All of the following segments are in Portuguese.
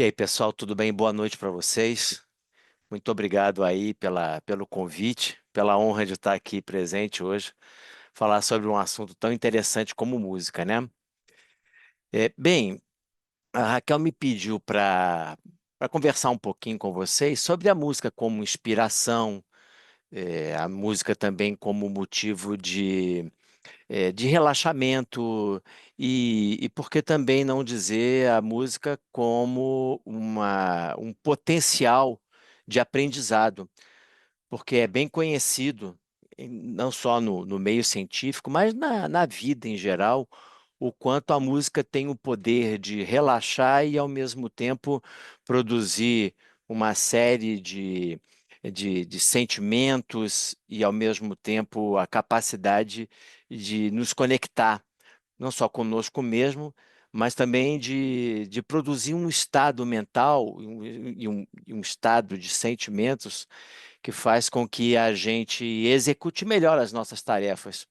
E aí, pessoal, tudo bem? Boa noite para vocês. Muito obrigado aí pelo convite, pela honra de estar aqui presente hoje, falar sobre um assunto tão interessante como música, né? Bem, a Raquel me pediu para conversar um pouquinho com vocês sobre a música como inspiração, a música também como motivo de relaxamento e por que também não dizer a música como um potencial de aprendizado, porque é bem conhecido, não só no meio científico, mas na vida em geral, o quanto a música tem o poder de relaxar e, ao mesmo tempo, produzir uma série de sentimentos e, ao mesmo tempo, a capacidade de nos conectar, não só conosco mesmo, mas também de produzir um estado mental e um estado de sentimentos que faz com que a gente execute melhor as nossas tarefas.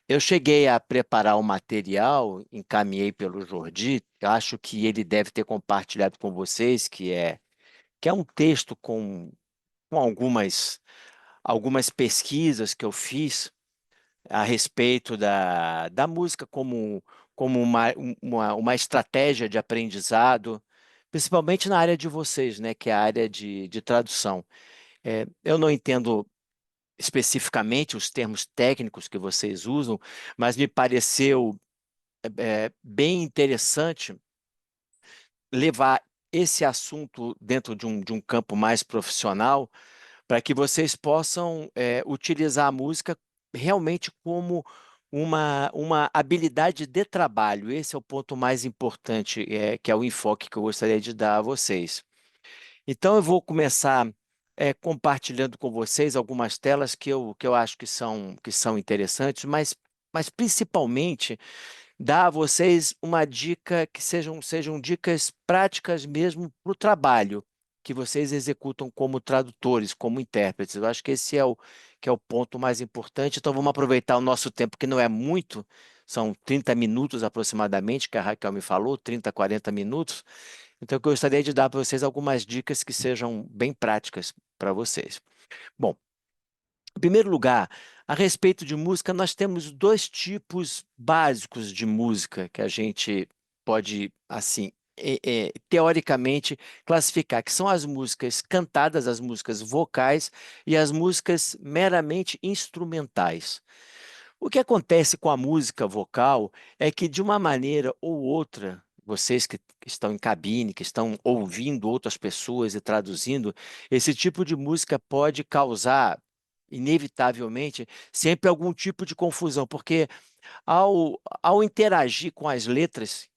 Eu cheguei a preparar o material, encaminhei pelo Jordi, eu acho que ele deve ter compartilhado com vocês, que é um texto com algumas pesquisas que eu fiz a respeito da música como uma estratégia de aprendizado, principalmente na área de vocês, né, que é a área de tradução. Eu não entendo especificamente os termos técnicos que vocês usam, mas me pareceu bem interessante levar esse assunto dentro de um campo mais profissional para que vocês possam utilizar a música realmente como uma habilidade de trabalho. Esse é o ponto mais importante, que é o enfoque que eu gostaria de dar a vocês. Então, eu vou começar compartilhando com vocês algumas telas que eu acho que são interessantes, mas principalmente dar a vocês uma dica que sejam dicas práticas mesmo para o trabalho que vocês executam como tradutores, como intérpretes. Eu acho que esse que é o ponto mais importante. Então, vamos aproveitar o nosso tempo, que não é muito, são 30 minutos aproximadamente, que a Raquel me falou, 30, 40 minutos. Então, eu gostaria de dar para vocês algumas dicas que sejam bem práticas para vocês. Bom, em primeiro lugar, a respeito de música, nós temos dois tipos básicos de música que a gente pode, assim, teoricamente, classificar, que são as músicas cantadas, as músicas vocais e as músicas meramente instrumentais. O que acontece com a música vocal é que, de uma maneira ou outra, vocês que estão em cabine, que estão ouvindo outras pessoas e traduzindo, esse tipo de música pode causar, inevitavelmente, sempre algum tipo de confusão, porque ao interagir com as letras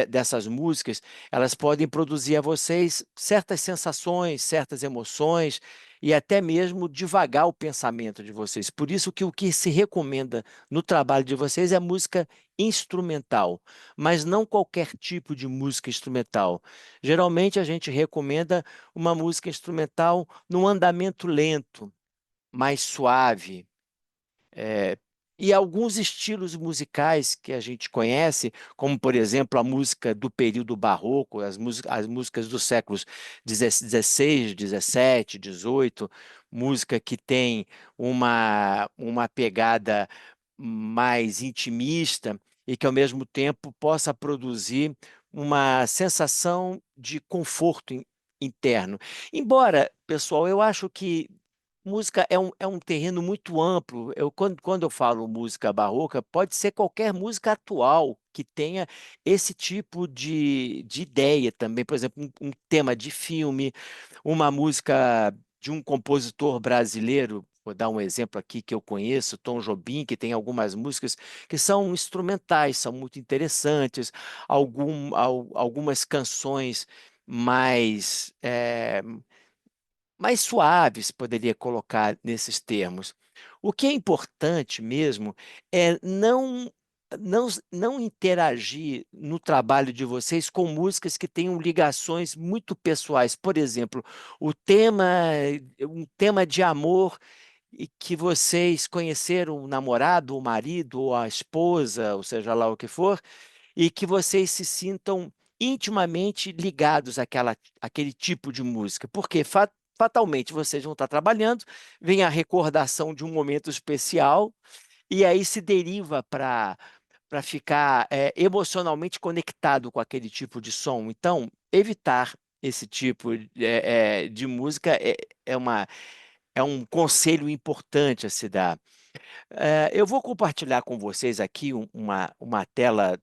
dessas músicas, elas podem produzir a vocês certas sensações, certas emoções e até mesmo devagar o pensamento de vocês. Por isso que o que se recomenda no trabalho de vocês é música instrumental, mas não qualquer tipo de música instrumental. Geralmente a gente recomenda uma música instrumental num andamento lento, mais suave, é, e alguns estilos musicais que a gente conhece, como, por exemplo, a música do período barroco, as músicas dos séculos XVI, XVII, XVIII, música que tem uma pegada mais intimista e que, ao mesmo tempo, possa produzir uma sensação de conforto interno. Embora, pessoal, eu acho que música é um terreno muito amplo. Quando eu falo música barroca, pode ser qualquer música atual que tenha esse tipo de ideia também. Por exemplo, um tema de filme, uma música de um compositor brasileiro. Vou dar um exemplo aqui que eu conheço, Tom Jobim, que tem algumas músicas que são instrumentais, são muito interessantes. Algumas canções mais mais suaves, poderia colocar nesses termos. O que é importante mesmo é não interagir no trabalho de vocês com músicas que tenham ligações muito pessoais. Por exemplo, o tema, um tema de amor e que vocês conheceram o namorado, o marido, ou a esposa, ou seja lá o que for, e que vocês se sintam intimamente ligados àquele tipo de música, porque fatalmente vocês vão estar trabalhando, vem a recordação de um momento especial, e aí se deriva para ficar emocionalmente conectado com aquele tipo de som. Então, evitar esse tipo de música é um conselho importante a se dar. Eu vou compartilhar com vocês aqui uma tela,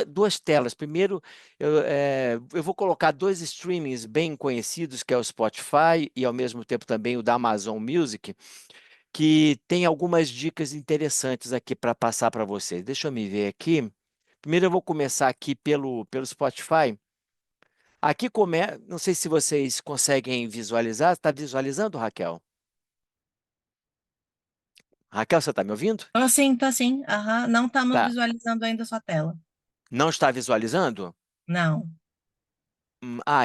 duas telas. Primeiro, eu vou colocar dois streamings bem conhecidos, que é o Spotify e, ao mesmo tempo, também o da Amazon Music, que tem algumas dicas interessantes aqui para passar para vocês. Deixa eu me ver aqui. Primeiro, eu vou começar aqui pelo Spotify. Aqui não sei se vocês conseguem visualizar. Está visualizando, Raquel? Raquel, você está me ouvindo? Tô sim, tô sim. Aham. Não estamos Tá. visualizando ainda a sua tela. Não está visualizando? Não.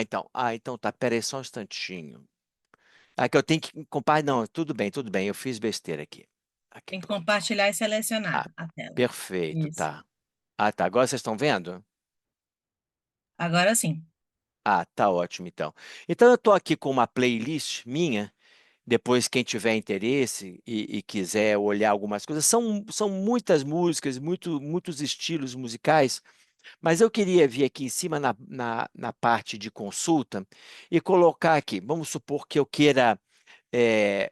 Então tá. Pera aí só um instantinho. Aqui eu tenho que compartilhar. Não, tudo bem. Eu fiz besteira aqui. Aqui, Tem que pronto. compartilhar e Ah, selecionar a tela. perfeito, Isso. tá. Ah, tá. Agora vocês estão vendo? Agora sim. Ah, tá ótimo, então. Então eu estou aqui com uma playlist minha. Depois, quem tiver interesse e quiser olhar algumas coisas, são muitas músicas, muitos estilos musicais, mas eu queria vir aqui em cima na parte de consulta e colocar aqui. Vamos supor que eu queira é,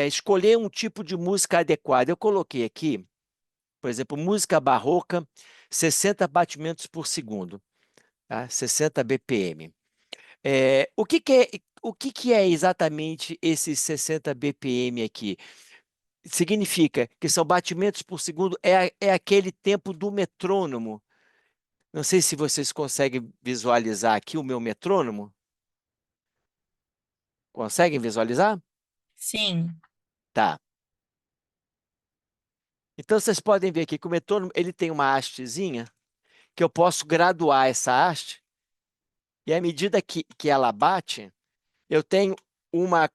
escolher um tipo de música adequada. Eu coloquei aqui, por exemplo, música barroca, 60 batimentos por segundo, tá? 60 BPM. O que que é exatamente esses 60 BPM aqui? Significa que são batimentos por segundo, é aquele tempo do metrônomo. Não sei se vocês conseguem visualizar aqui o meu metrônomo. Conseguem visualizar? Sim. Tá. Então vocês podem ver aqui que o metrônomo ele tem uma hastezinha que eu posso graduar essa haste, e à medida que ela bate, eu tenho uma,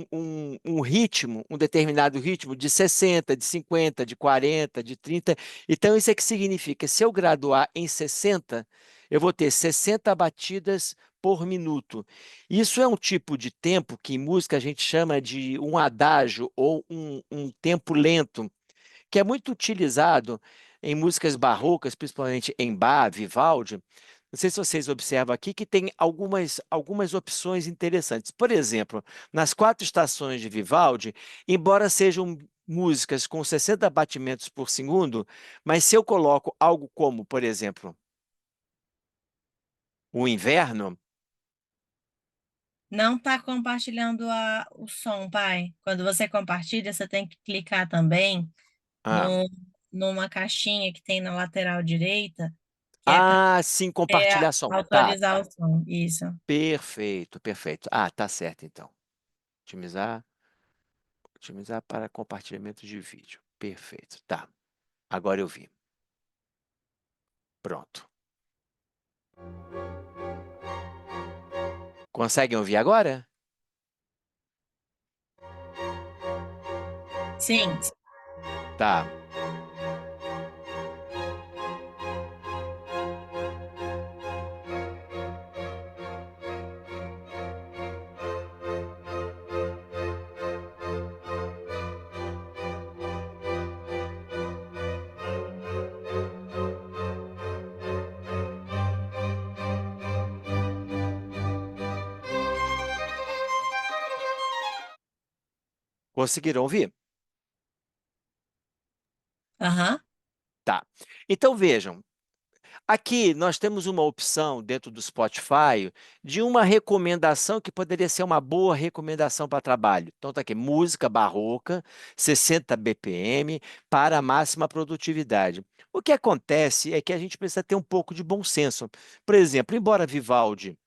um ritmo, um determinado ritmo de 60, de 50, de 40, de 30. Então, isso é que significa, se eu graduar em 60, eu vou ter 60 batidas por minuto. Isso é um tipo de tempo que em música a gente chama de um adágio ou um tempo lento, que é muito utilizado em músicas barrocas, principalmente em Bach, Vivaldi. Não sei se vocês observam aqui que tem algumas opções interessantes. Por exemplo, nas quatro estações de Vivaldi, embora sejam músicas com 60 batimentos por segundo, mas se eu coloco algo como, por exemplo, o inverno, Não está compartilhando o som, pai. Quando você compartilha, você tem que clicar também ah, no, numa caixinha que tem na lateral direita, que é para sim, compartilhar som. Tá, autorizar o som. Isso. perfeito, perfeito. Ah, tá certo então. Otimizar. Otimizar para compartilhamento de vídeo. Perfeito. Tá. Agora eu vi. Pronto. Conseguem ouvir agora? Sim. Tá. Conseguiram ouvir? Aham. Tá. Então vejam. Aqui nós temos uma opção dentro do Spotify de uma recomendação que poderia ser uma boa recomendação para trabalho. Então tá aqui, música barroca, 60 BPM para a máxima produtividade. O que acontece é que a gente precisa ter um pouco de bom senso. Por exemplo, embora Vivaldi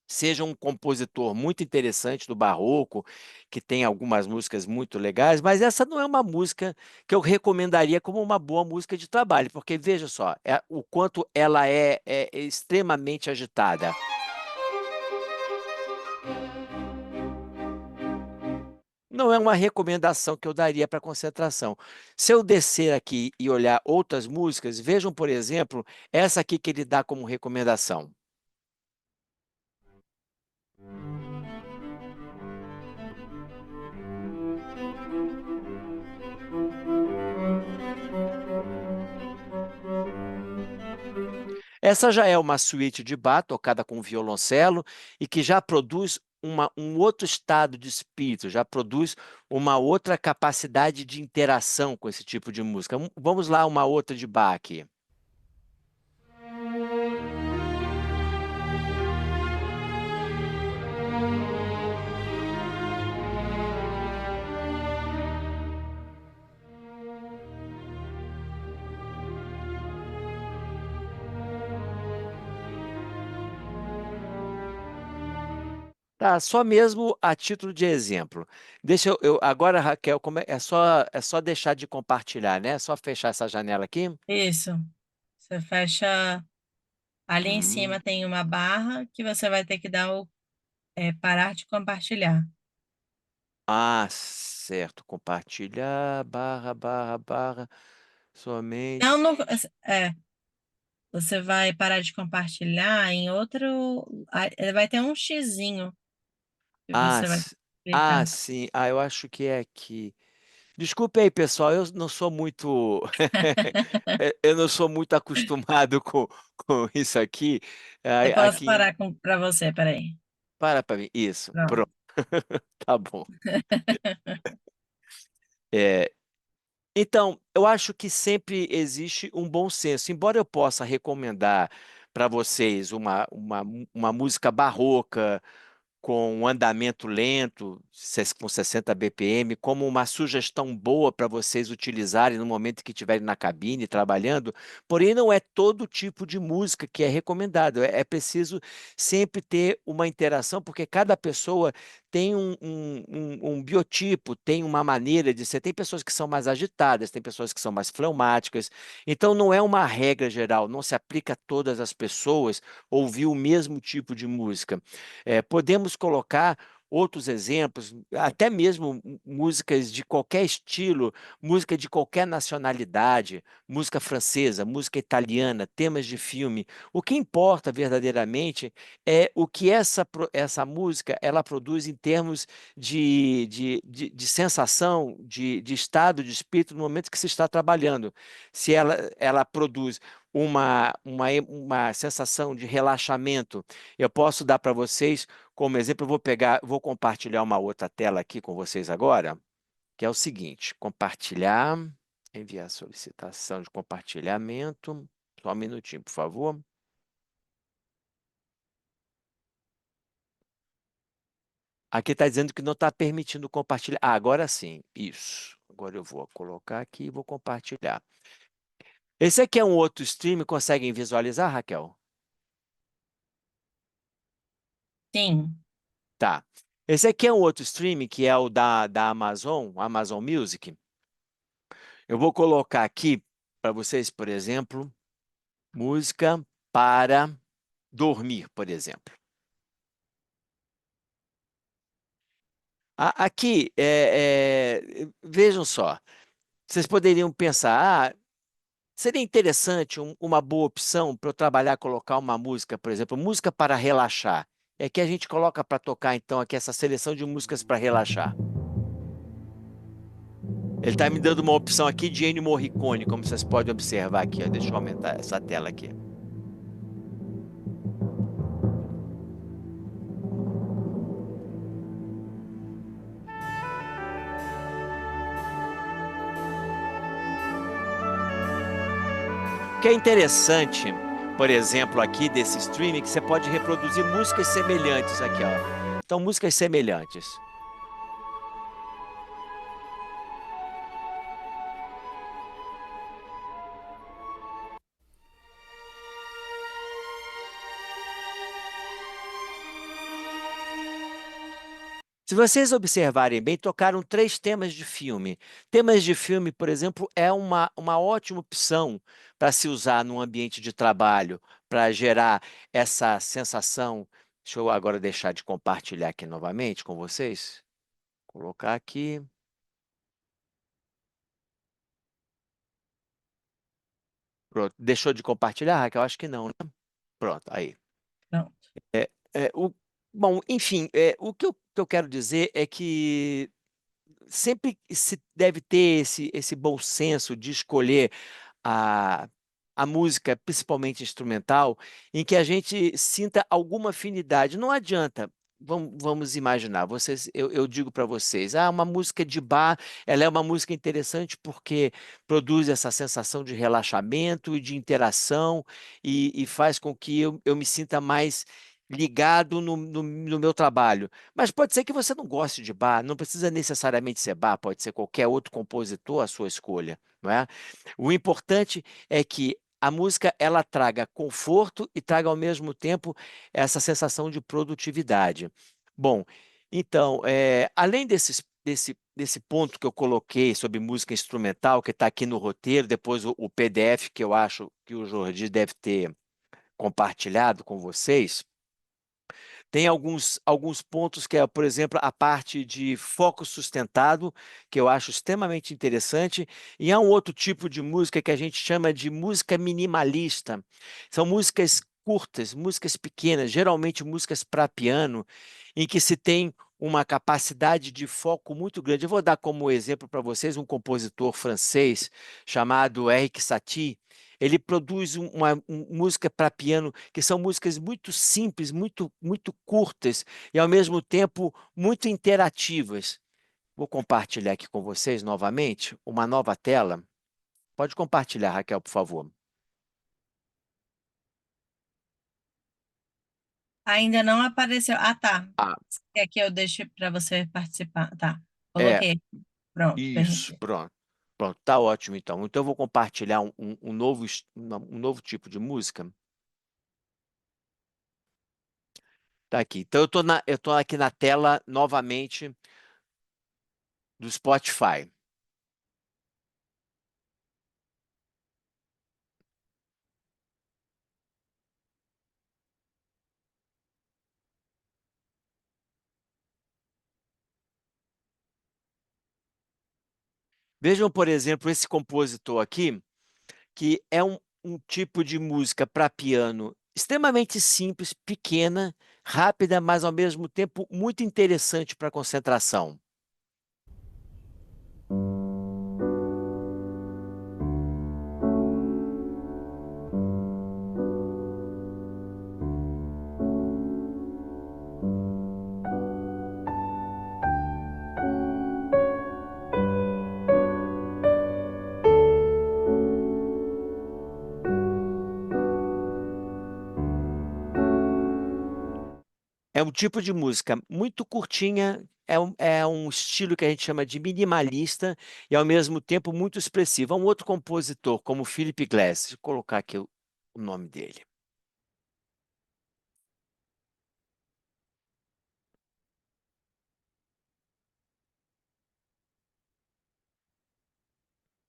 seja um compositor muito interessante do barroco, que tem algumas músicas muito legais, mas essa não é uma música que eu recomendaria como uma boa música de trabalho, porque veja só, o quanto ela é extremamente agitada. Não é uma recomendação que eu daria para concentração. Se eu descer aqui e olhar outras músicas, vejam, por exemplo, essa aqui que ele dá como recomendação. Essa já é uma suíte de Bach, tocada com violoncelo, e que já produz um outro estado de espírito, já produz uma outra capacidade de interação com esse tipo de música. Vamos lá, uma outra de Bach aqui. Tá, só mesmo a título de exemplo. Deixa agora, Raquel, é só deixar de compartilhar, né? É só fechar essa janela aqui. Isso. Você fecha ali em cima Hum. tem uma barra que você vai ter que dar o parar de compartilhar. Ah, certo. Compartilhar, barra, barra, barra, Não, somente. não, você vai parar de compartilhar em outro, vai ter um xizinho que Ah, você vai ah, clicar. sim. Ah, eu acho que é aqui. Desculpe aí, pessoal, eu não sou muito, eu não sou muito acostumado com isso aqui. Eu posso Aqui, parar para você, peraí. para mim. Isso, Pronto. pronto, tá bom. É, então, eu acho que sempre existe um bom senso. Embora eu possa recomendar para vocês uma música barroca, com um andamento lento, com 60 BPM, como uma sugestão boa para vocês utilizarem no momento que estiverem na cabine trabalhando. Porém, não é todo tipo de música que é recomendado. É preciso sempre ter uma interação, porque cada pessoa tem um biotipo, tem uma maneira de ser. Tem pessoas que são mais agitadas, tem pessoas que são mais fleumáticas. Então, não é uma regra geral, não se aplica a todas as pessoas ouvir o mesmo tipo de música. Podemos colocar outros exemplos, até mesmo músicas de qualquer estilo, música de qualquer nacionalidade, música francesa, música italiana, temas de filme. O que importa verdadeiramente é o que essa música ela produz em termos de sensação, de estado de espírito no momento que se está trabalhando. Se ela produz uma sensação de relaxamento, eu posso dar para vocês como exemplo, vou compartilhar uma outra tela aqui com vocês agora, que é o seguinte: compartilhar, enviar solicitação de compartilhamento. Só um minutinho, por favor. Aqui está dizendo que não está permitindo compartilhar. Ah, agora sim, isso. Agora eu vou colocar aqui e vou compartilhar. Esse aqui é um outro stream, conseguem visualizar, Raquel? Sim, Tá. Esse aqui é um outro stream, que é o da Amazon, Amazon Music. Eu vou colocar aqui para vocês, por exemplo, música para dormir, por exemplo. Aqui, vejam só, vocês poderiam pensar, seria interessante uma boa opção para eu trabalhar, colocar uma música, por exemplo, música para relaxar. É que a gente coloca para tocar, então, aqui essa seleção de músicas para relaxar. Ele está me dando uma opção aqui de Ennio Morricone, como vocês podem observar aqui. Ó. Deixa eu aumentar essa tela aqui. O que é interessante, por exemplo, aqui desse streaming, que você pode reproduzir músicas semelhantes aqui, ó. Então, músicas semelhantes. Se vocês observarem bem, tocaram três temas de filme. Temas de filme, por exemplo, é uma ótima opção para se usar num ambiente de trabalho, para gerar essa sensação. Deixa eu agora deixar de compartilhar aqui novamente com vocês. colocar aqui. Pronto. Deixou de compartilhar, Raquel? Acho que não, né? Pronto, aí. Pronto. É, bom, enfim, o que eu quero dizer é que sempre se deve ter esse bom senso de escolher a, a música, principalmente instrumental, em que a gente sinta alguma afinidade. Não adianta. Vamos imaginar, eu digo para vocês, uma música de bar, ela é uma música interessante porque produz essa sensação de relaxamento e de interação e faz com que eu me sinta mais ligado no meu trabalho. Mas pode ser que você não goste de bar, não precisa necessariamente ser bar, pode ser qualquer outro compositor a sua escolha, não é? O importante é que a música ela traga conforto e traga ao mesmo tempo essa sensação de produtividade. Bom, então, além desse ponto que eu coloquei sobre música instrumental, que está aqui no roteiro, depois o PDF que eu acho que o Jordi deve ter compartilhado com vocês, tem alguns pontos que é, por exemplo, a parte de foco sustentado, que eu acho extremamente interessante, e há um outro tipo de música que a gente chama de música minimalista. São músicas curtas, músicas pequenas, geralmente músicas para piano, em que se tem uma capacidade de foco muito grande. Eu vou dar como exemplo para vocês um compositor francês chamado Eric Satie. Ele produz música para piano que são músicas muito simples, muito curtas e ao mesmo tempo muito interativas. Vou compartilhar aqui com vocês novamente uma nova tela. Pode compartilhar, Raquel, por favor. Ainda não apareceu. Ah, tá. Ah, Quer que eu deixe para você participar? Tá. é, Coloquei. Pronto, isso, permiti. pronto. Pronto, tá ótimo então. Então eu vou compartilhar um novo tipo de música. Tá aqui. Então eu tô aqui na tela novamente do Spotify. Vejam, por exemplo, esse compositor aqui, que é um tipo de música para piano extremamente simples, pequena, rápida, mas ao mesmo tempo muito interessante para concentração. É um tipo de música muito curtinha, é um estilo que a gente chama de minimalista e ao mesmo tempo muito expressivo. Há um outro compositor, como Philip Glass, deixa eu colocar aqui o nome dele.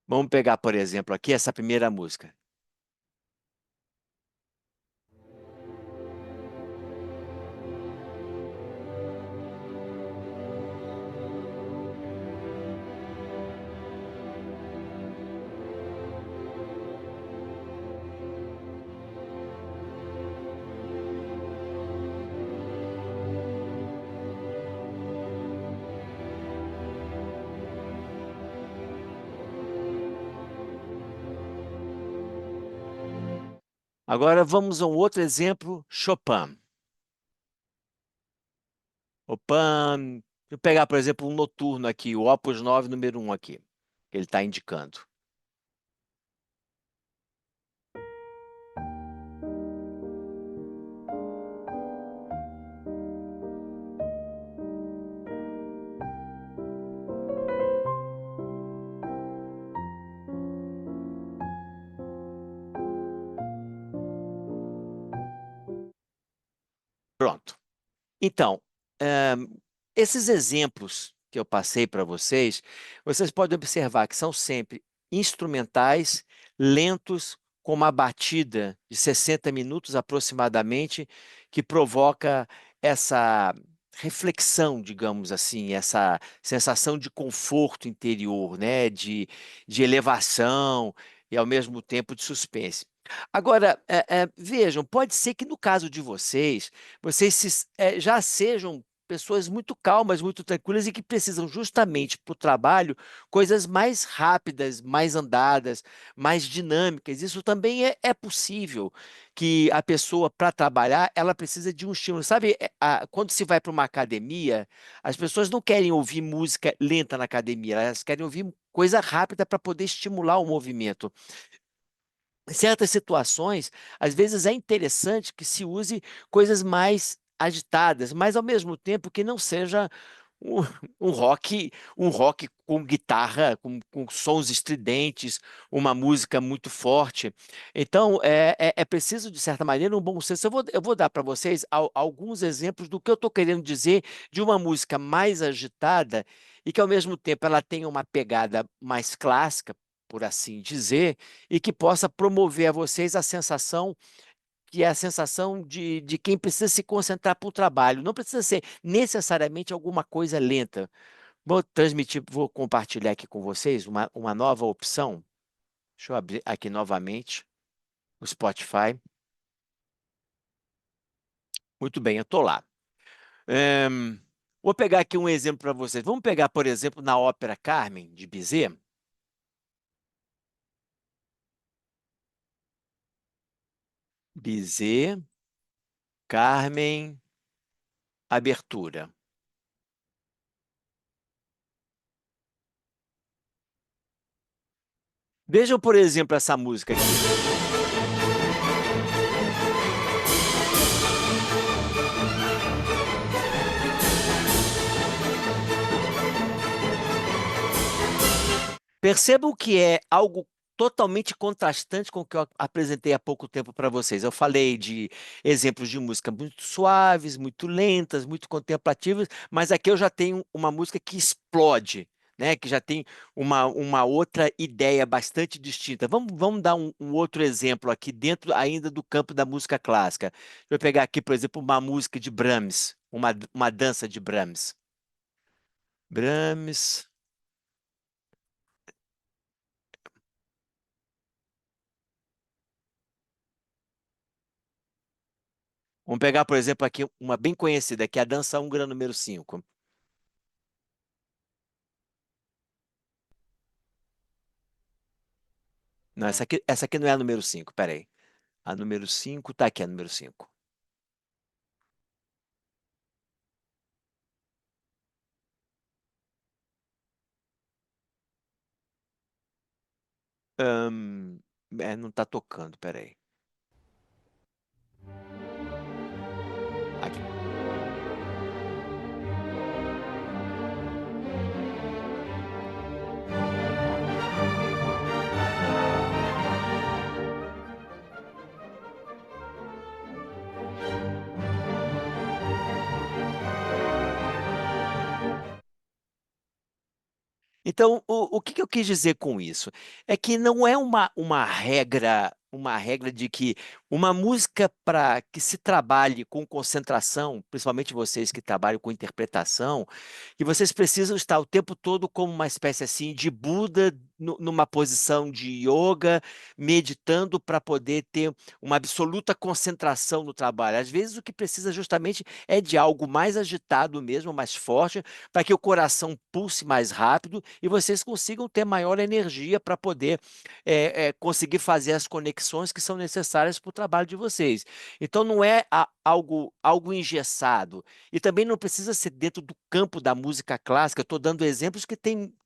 Vamos pegar, por exemplo, aqui essa primeira música. Agora vamos a um outro exemplo, Chopin. Chopin, deixa eu pegar, por exemplo, um noturno aqui, o Opus 9, número 1 aqui, que ele está indicando. Pronto. Então, esses exemplos que eu passei para vocês, vocês podem observar que são sempre instrumentais, lentos, com uma batida de 60 minutos aproximadamente, que provoca essa reflexão, digamos assim, essa sensação de conforto interior, né? De elevação e ao mesmo tempo de suspense. Agora, vejam, pode ser que no caso de vocês, já sejam pessoas muito calmas, muito tranquilas e que precisam justamente para o trabalho coisas mais rápidas, mais andadas, mais dinâmicas. Isso também é possível que a pessoa, para trabalhar, ela precisa de um estímulo. Sabe, quando se vai para uma academia, as pessoas não querem ouvir música lenta na academia, elas querem ouvir coisa rápida para poder estimular o movimento. Em certas situações, às vezes é interessante que se use coisas mais agitadas, mas ao mesmo tempo que não seja um, um rock com guitarra, com sons estridentes, uma música muito forte. Então, é preciso, de certa maneira, um bom senso. Eu vou dar para vocês alguns exemplos do que eu estou querendo dizer de uma música mais agitada e que, ao mesmo tempo, ela tenha uma pegada mais clássica, por assim dizer, e que possa promover a vocês a sensação que é a sensação de quem precisa se concentrar para o trabalho. Não precisa ser necessariamente alguma coisa lenta. Vou transmitir, vou compartilhar aqui com vocês uma nova opção. Deixa eu abrir aqui novamente o Spotify. Muito bem, eu estou lá. Ehm, Vou pegar aqui um exemplo para vocês. Vamos pegar, por exemplo, na ópera Carmen, de Bizet. Bizet, Carmen, abertura. Vejam, por exemplo, essa música aqui. Percebam que é algo totalmente contrastante com o que eu apresentei há pouco tempo para vocês. Eu falei de exemplos de música muito suaves, muito lentas, muito contemplativas, mas aqui eu já tenho uma música que explode, né? Que já tem uma outra ideia bastante distinta. Vamos dar um outro exemplo aqui dentro ainda do campo da música clássica. Deixa eu pegar aqui, por exemplo, uma música de Brahms, uma dança de Brahms. Brahms. Vamos pegar, por exemplo, aqui uma bem conhecida, que é a dança húngara número 5. Não, essa aqui não é a número 5. Peraí. A número 5 tá aqui, a número 5. Não tá tocando, peraí. Aqui. Então, o que que eu quis dizer com isso? É que não é uma regra de que uma música para que se trabalhe com concentração, principalmente vocês que trabalham com interpretação, que vocês precisam estar o tempo todo como uma espécie assim de Buda numa posição de yoga, meditando para poder ter uma absoluta concentração no trabalho. Às vezes o que precisa justamente é de algo mais agitado mesmo, mais forte, para que o coração pulse mais rápido e vocês consigam ter maior energia para poder conseguir fazer as conexões que são necessárias para o trabalho de vocês. Então, não é algo engessado. E também não precisa ser dentro do campo da música clássica. Estou dando exemplos que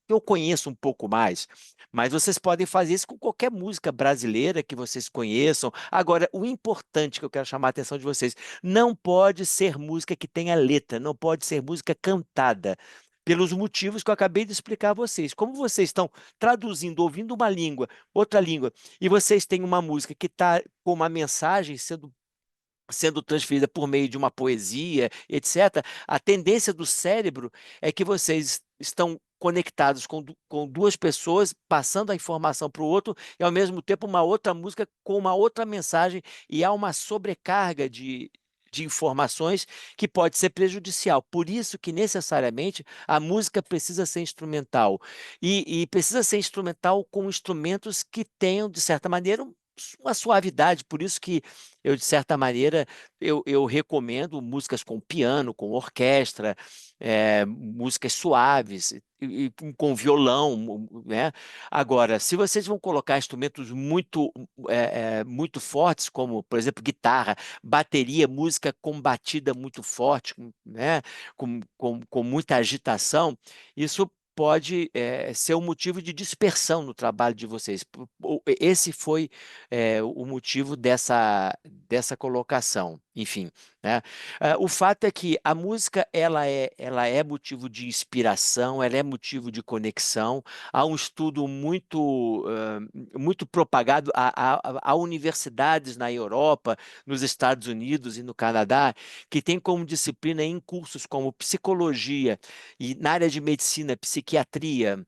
eu conheço um pouco mais. Mas vocês podem fazer isso com qualquer música brasileira que vocês conheçam. Agora, o importante que eu quero chamar a atenção de vocês, não pode ser música que tenha letra, não pode ser música cantada. Pelos motivos que eu acabei de explicar a vocês. Como vocês estão traduzindo, ouvindo uma língua, outra língua, e vocês têm uma música que está com uma mensagem sendo transferida por meio de uma poesia, etc., a tendência do cérebro é que vocês estão conectados com duas pessoas, passando a informação para o outro, e ao mesmo tempo uma outra música com uma outra mensagem, e há uma sobrecarga de informações que pode ser prejudicial. Por isso que necessariamente a música precisa ser instrumental e precisa ser instrumental com instrumentos que tenham, de certa maneira, uma suavidade. Por isso que eu, de certa maneira, eu recomendo músicas com piano, com orquestra, músicas suaves com violão, né? Agora, se vocês vão colocar instrumentos muito fortes, como, por exemplo, guitarra, bateria, música com batida muito forte, né? Com muita agitação, isso pode ser um motivo de dispersão no trabalho de vocês. Esse foi o motivo dessa colocação. Enfim, né? O fato é que a música ela é motivo de inspiração, ela é motivo de conexão. Há um estudo muito propagado. Há universidades na Europa, nos Estados Unidos e no Canadá que têm como disciplina em cursos como psicologia e na área de medicina, psiquiatria,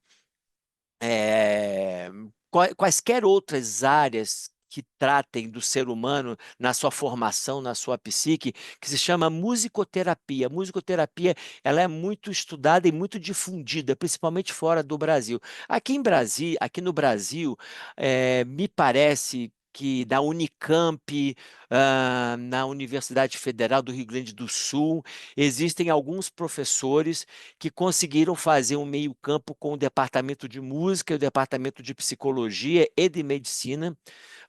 é, quaisquer outras áreas que tratem do ser humano na sua formação, na sua psique, que se chama musicoterapia. A musicoterapia, ela é muito estudada e muito difundida, principalmente fora do Brasil. Aqui no Brasil, me parece que na Unicamp, na Universidade Federal do Rio Grande do Sul, existem alguns professores que conseguiram fazer um meio-campo com o departamento de música, o departamento de psicologia e de medicina,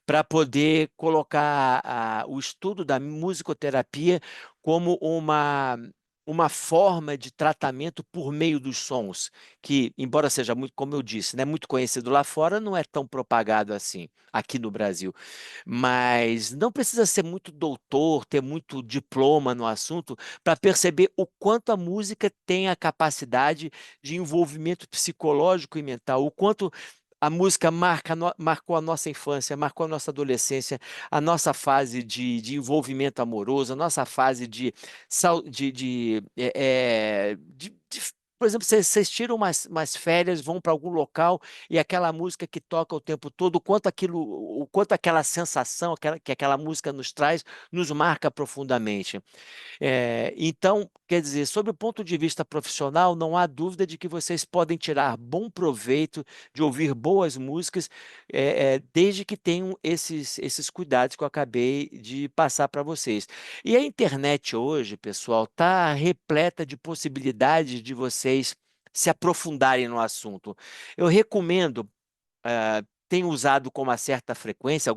para poder colocar o estudo da musicoterapia como uma forma de tratamento por meio dos sons, que, embora seja muito, como eu disse, né, muito conhecido lá fora, não é tão propagado assim aqui no Brasil. Mas não precisa ser muito doutor, ter muito diploma no assunto para perceber o quanto a música tem a capacidade de envolvimento psicológico e mental, o quanto a música marcou a nossa infância, marcou a nossa adolescência, a nossa fase de envolvimento amoroso, a nossa fase por exemplo, vocês tiram umas férias, vão para algum local e aquela música que toca o tempo todo, o quanto aquela sensação que aquela música nos traz, nos marca profundamente. Então, quer dizer, sob o ponto de vista profissional, não há dúvida de que vocês podem tirar bom proveito de ouvir boas músicas, desde que tenham esses cuidados que eu acabei de passar para vocês. E a internet hoje, pessoal, está repleta de possibilidades de vocês se aprofundarem no assunto. Eu recomendo, tenho usado com uma certa frequência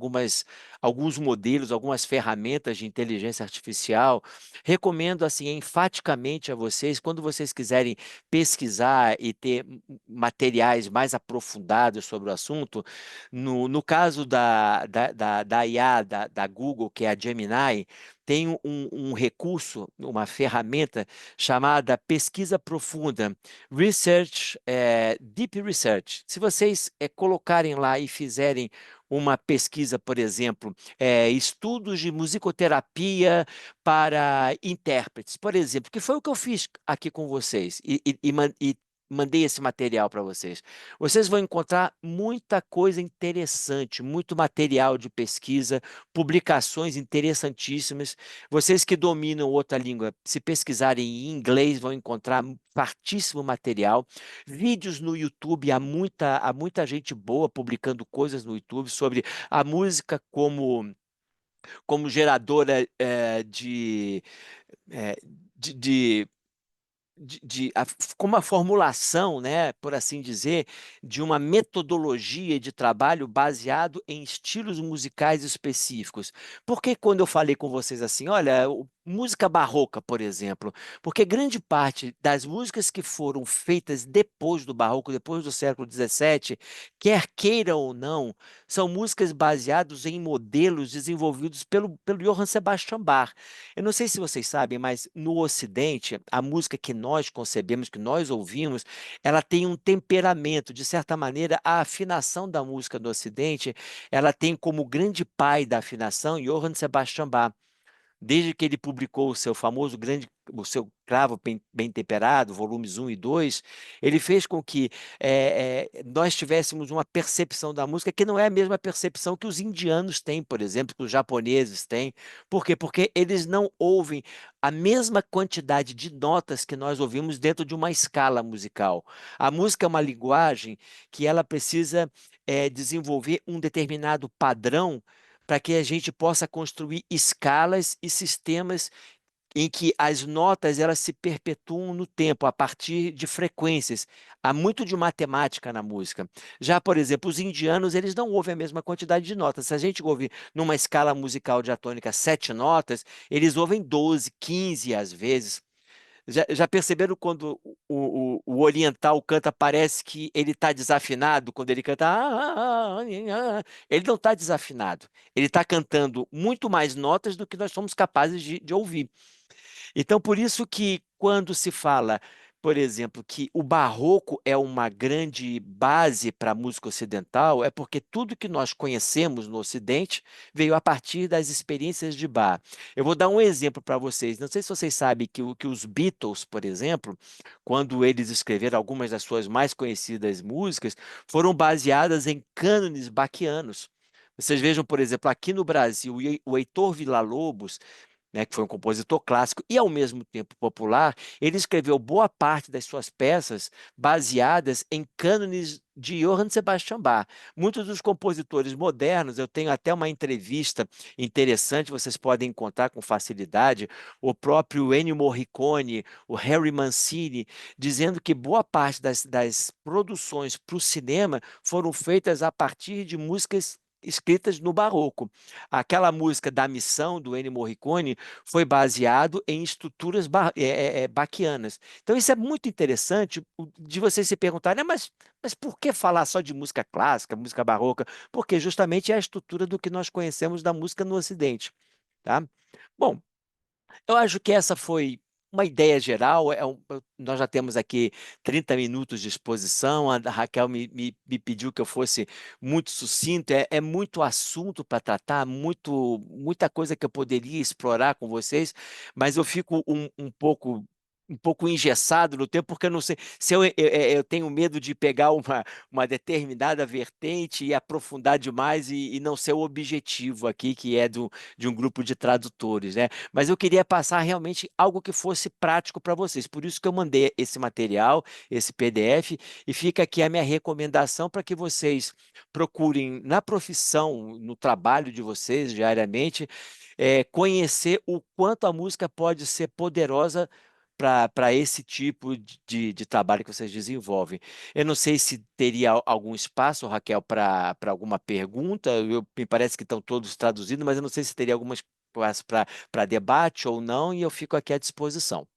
alguns modelos, algumas ferramentas de inteligência artificial. Recomendo assim enfaticamente a vocês, quando vocês quiserem pesquisar e ter materiais mais aprofundados sobre o assunto, no caso da IA, da Google, que é a Gemini, tem um recurso, uma ferramenta chamada pesquisa profunda. Deep Research. Se vocês colocarem lá e fizerem uma pesquisa, por exemplo, estudos de musicoterapia para intérpretes, por exemplo, que foi o que eu fiz aqui com vocês e mandei esse material para vocês. Vocês vão encontrar muita coisa interessante, muito material de pesquisa, publicações interessantíssimas. Vocês que dominam outra língua, se pesquisarem em inglês, vão encontrar fartíssimo material. Vídeos no YouTube, há muita gente boa publicando coisas no YouTube sobre a música como geradora eh, de, de como a formulação, né, por assim dizer, de uma metodologia de trabalho baseado em estilos musicais específicos. Por que quando eu falei com vocês assim, olha, música barroca, por exemplo, porque grande parte das músicas que foram feitas depois do barroco, depois do século XVII, quer queira ou não, são músicas baseadas em modelos desenvolvidos pelo Johann Sebastian Bach. Eu não sei se vocês sabem, mas no Ocidente, a música que nós concebemos, que nós ouvimos, ela tem um temperamento. De certa maneira, a afinação da música do Ocidente, ela tem como grande pai da afinação Johann Sebastian Bach. desde que ele publicou o seu famoso o seu Cravo Bem Temperado, volumes 1 e 2, ele fez com que nós tivéssemos uma percepção da música que não é a mesma percepção que os indianos têm, por exemplo, que os japoneses têm. Por quê? Porque eles não ouvem a mesma quantidade de notas que nós ouvimos dentro de uma escala musical. A música é uma linguagem que ela precisa desenvolver um determinado padrão para que a gente possa construir escalas e sistemas em que as notas elas se perpetuam no tempo a partir de frequências. Há muito de matemática na música. Já, por exemplo, os indianos, eles não ouvem a mesma quantidade de notas. Se a gente ouvir numa escala musical diatônica 7 notas, eles ouvem 12, 15 às vezes. Já perceberam quando o oriental canta, parece que ele está desafinado? Quando ele canta, ele não está desafinado. Ele está cantando muito mais notas do que nós somos capazes de ouvir. Então, por isso que quando se fala, por exemplo, que o barroco é uma grande base para a música ocidental, é porque tudo que nós conhecemos no Ocidente veio a partir das experiências de Bach. Eu vou dar um exemplo para vocês. Não sei se vocês sabem que os Beatles, por exemplo, quando eles escreveram algumas das suas mais conhecidas músicas, foram baseadas em cânones baquianos. Vocês vejam, por exemplo, aqui no Brasil, o Heitor Villa-Lobos, né, que foi um compositor clássico e ao mesmo tempo popular, ele escreveu boa parte das suas peças baseadas em cânones de Johann Sebastian Bach. Muitos dos compositores modernos, eu tenho até uma entrevista interessante, vocês podem encontrar com facilidade, o próprio Ennio Morricone, o Harry Mancini, dizendo que boa parte das produções para o cinema foram feitas a partir de músicas escritas no barroco. Aquela música da Missão, do Ennio Morricone, foi baseado em estruturas baquianas. Então, isso é muito interessante de vocês se perguntarem, mas por que falar só de música clássica, música barroca? Porque justamente é a estrutura do que nós conhecemos da música no Ocidente, tá? Bom, eu acho que essa foi uma ideia geral. Nós já temos aqui 30 minutos de exposição. A Raquel me pediu que eu fosse muito sucinto. É muito assunto para tratar, muita coisa que eu poderia explorar com vocês, mas eu fico um pouco engessado no tempo, porque eu não sei se eu tenho medo de pegar uma determinada vertente e aprofundar demais e não ser o objetivo aqui, que é de um grupo de tradutores, né? Mas eu queria passar realmente algo que fosse prático para vocês. Por isso que eu mandei esse material, esse PDF, e fica aqui a minha recomendação para que vocês procurem na profissão, no trabalho de vocês diariamente, conhecer o quanto a música pode ser poderosa para esse tipo de trabalho que vocês desenvolvem. Eu não sei se teria algum espaço, Raquel, para alguma pergunta. Me parece que estão todos traduzidos, mas eu não sei se teria algumas para debate ou não, e eu fico aqui à disposição.